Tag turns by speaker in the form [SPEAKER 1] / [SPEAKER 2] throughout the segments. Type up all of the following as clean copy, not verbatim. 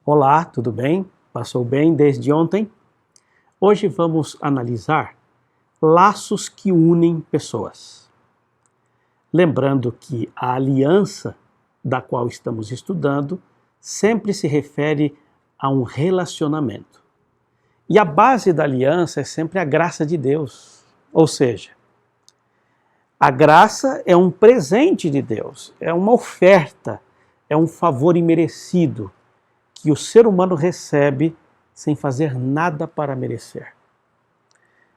[SPEAKER 1] Olá, tudo bem? Passou bem desde ontem? Hoje vamos analisar laços que unem pessoas. Lembrando que a aliança da qual estamos estudando sempre se refere a um relacionamento. E a base da aliança é sempre a graça de Deus. Ou seja, a graça é um presente de Deus, é uma oferta, é um favor imerecido que o ser humano recebe sem fazer nada para merecer.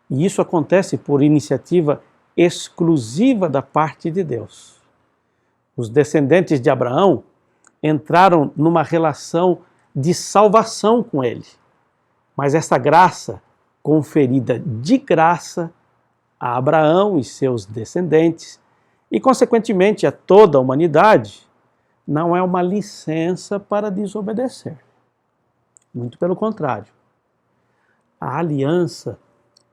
[SPEAKER 1] E isso acontece por iniciativa exclusiva da parte de Deus. Os descendentes de Abraão entraram numa relação de salvação com ele. Mas essa graça, conferida de graça a Abraão e seus descendentes, e consequentemente a toda a humanidade, não é uma licença para desobedecer. Muito pelo contrário. A aliança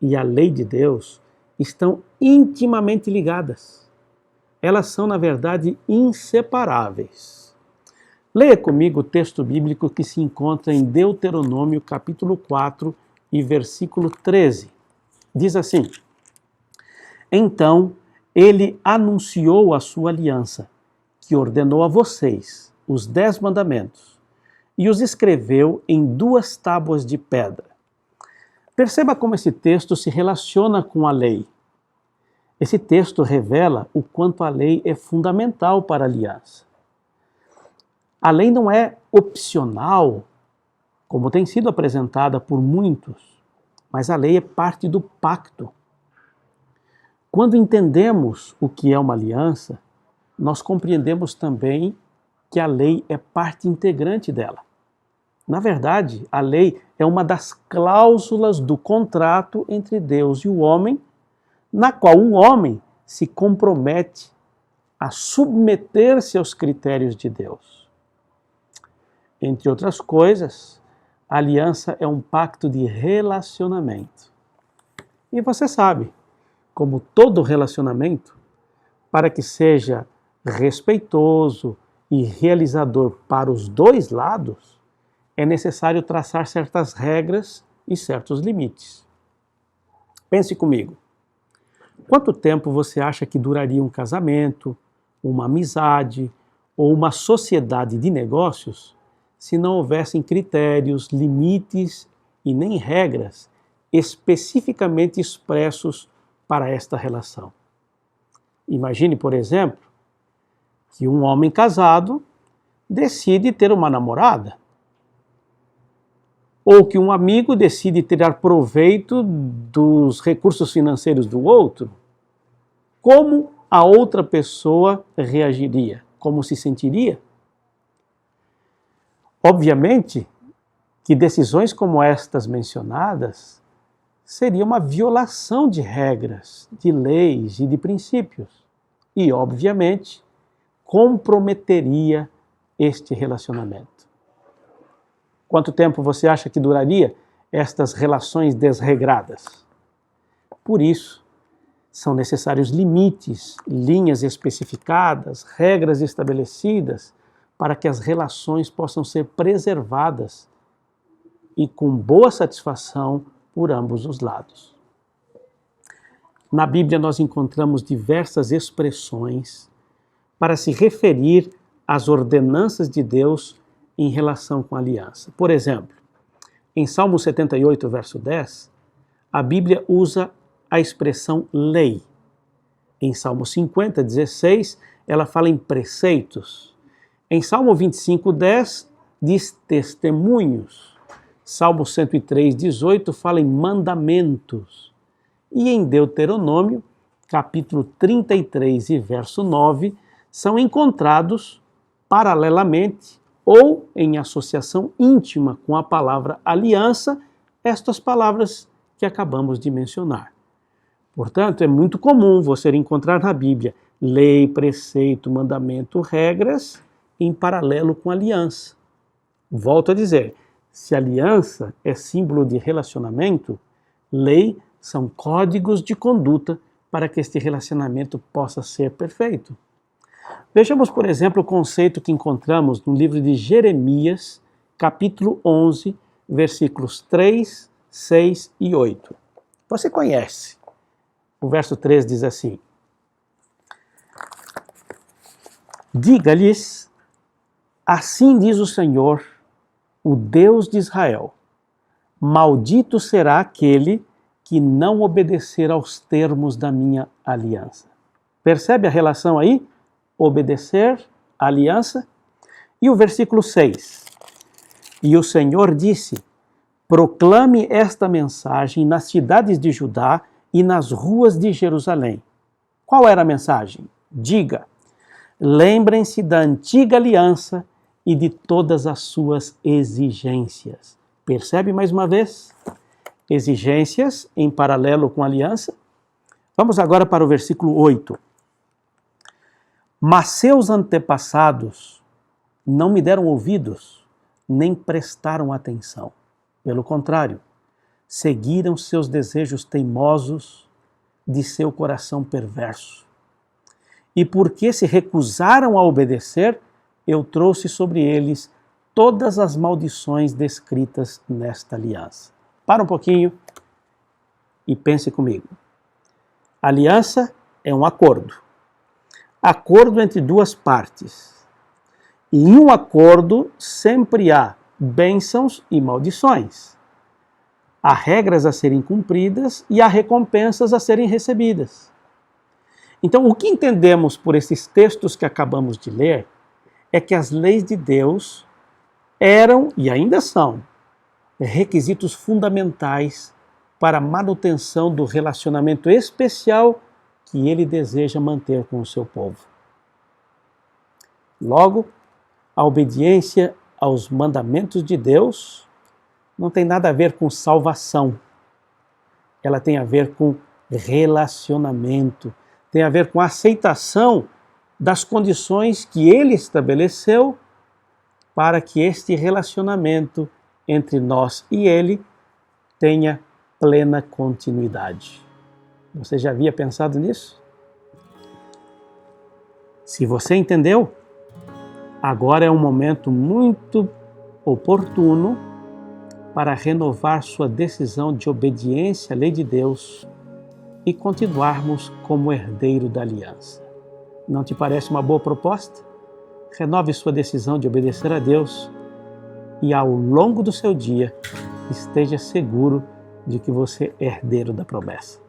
[SPEAKER 1] e a lei de Deus estão intimamente ligadas. Elas são, na verdade, inseparáveis. Leia comigo o texto bíblico que se encontra em Deuteronômio, capítulo 4 e versículo 13. Diz assim: Então ele anunciou a sua aliança, que ordenou a vocês os 10 mandamentos, e os escreveu em 2 tábuas de pedra. Perceba como esse texto se relaciona com a lei. Esse texto revela o quanto a lei é fundamental para a aliança. A lei não é opcional, como tem sido apresentada por muitos, mas a lei é parte do pacto. Quando entendemos o que é uma aliança, nós compreendemos também que a lei é parte integrante dela. Na verdade, a lei é uma das cláusulas do contrato entre Deus e o homem, na qual o homem se compromete a submeter-se aos critérios de Deus. Entre outras coisas, a aliança é um pacto de relacionamento. E você sabe, como todo relacionamento, para que seja respeitoso e realizador para os dois lados, é necessário traçar certas regras e certos limites. Pense comigo. Quanto tempo você acha que duraria um casamento, uma amizade ou uma sociedade de negócios se não houvessem critérios, limites e nem regras especificamente expressos para esta relação? Imagine, por exemplo, que um homem casado decide ter uma namorada, ou que um amigo decide tirar proveito dos recursos financeiros do outro. Como a outra pessoa reagiria? Como se sentiria? Obviamente que decisões como estas mencionadas seria uma violação de regras, de leis e de princípios. E, obviamente, comprometeria este relacionamento. Quanto tempo você acha que duraria estas relações desregradas? Por isso, são necessários limites, linhas especificadas, regras estabelecidas, para que as relações possam ser preservadas e com boa satisfação por ambos os lados. Na Bíblia nós encontramos diversas expressões para se referir às ordenanças de Deus em relação com a aliança. Por exemplo, em Salmo 78, verso 10, a Bíblia usa a expressão lei. Em Salmo 50, 16, ela fala em preceitos. Em Salmo 25, 10, diz testemunhos. Salmo 103, 18 fala em mandamentos. E em Deuteronômio, capítulo 33 e verso 9, são encontrados paralelamente ou em associação íntima com a palavra aliança, estas palavras que acabamos de mencionar. Portanto, é muito comum você encontrar na Bíblia lei, preceito, mandamento, regras em paralelo com aliança. Volto a dizer, se aliança é símbolo de relacionamento, lei são códigos de conduta para que este relacionamento possa ser perfeito. Vejamos, por exemplo, o conceito que encontramos no livro de Jeremias, capítulo 11, versículos 3, 6 e 8. Você conhece. O verso 3 diz assim: diga-lhes, assim diz o Senhor, o Deus de Israel, maldito será aquele que não obedecer aos termos da minha aliança. Percebe a relação aí? Obedecer, aliança. E o versículo 6. E o Senhor disse, proclame esta mensagem nas cidades de Judá e nas ruas de Jerusalém. Qual era a mensagem? Diga, lembrem-se da antiga aliança e de todas as suas exigências. Percebe mais uma vez? Exigências em paralelo com a aliança. Vamos agora para o versículo 8. Mas seus antepassados não me deram ouvidos, nem prestaram atenção. Pelo contrário, seguiram seus desejos teimosos de seu coração perverso. E porque se recusaram a obedecer, eu trouxe sobre eles todas as maldições descritas nesta aliança. Para um pouquinho e pense comigo. Aliança é um acordo. Acordo entre duas partes. E em um acordo sempre há bênçãos e maldições. Há regras a serem cumpridas e há recompensas a serem recebidas. Então, o que entendemos por esses textos que acabamos de ler é que as leis de Deus eram e ainda são requisitos fundamentais para a manutenção do relacionamento especial que ele deseja manter com o seu povo. Logo, a obediência aos mandamentos de Deus não tem nada a ver com salvação. Ela tem a ver com relacionamento, tem a ver com a aceitação das condições que ele estabeleceu para que este relacionamento entre nós e ele tenha plena continuidade. Você já havia pensado nisso? Se você entendeu, agora é um momento muito oportuno para renovar sua decisão de obediência à lei de Deus e continuarmos como herdeiro da aliança. Não te parece uma boa proposta? Renove sua decisão de obedecer a Deus e ao longo do seu dia esteja seguro de que você é herdeiro da promessa.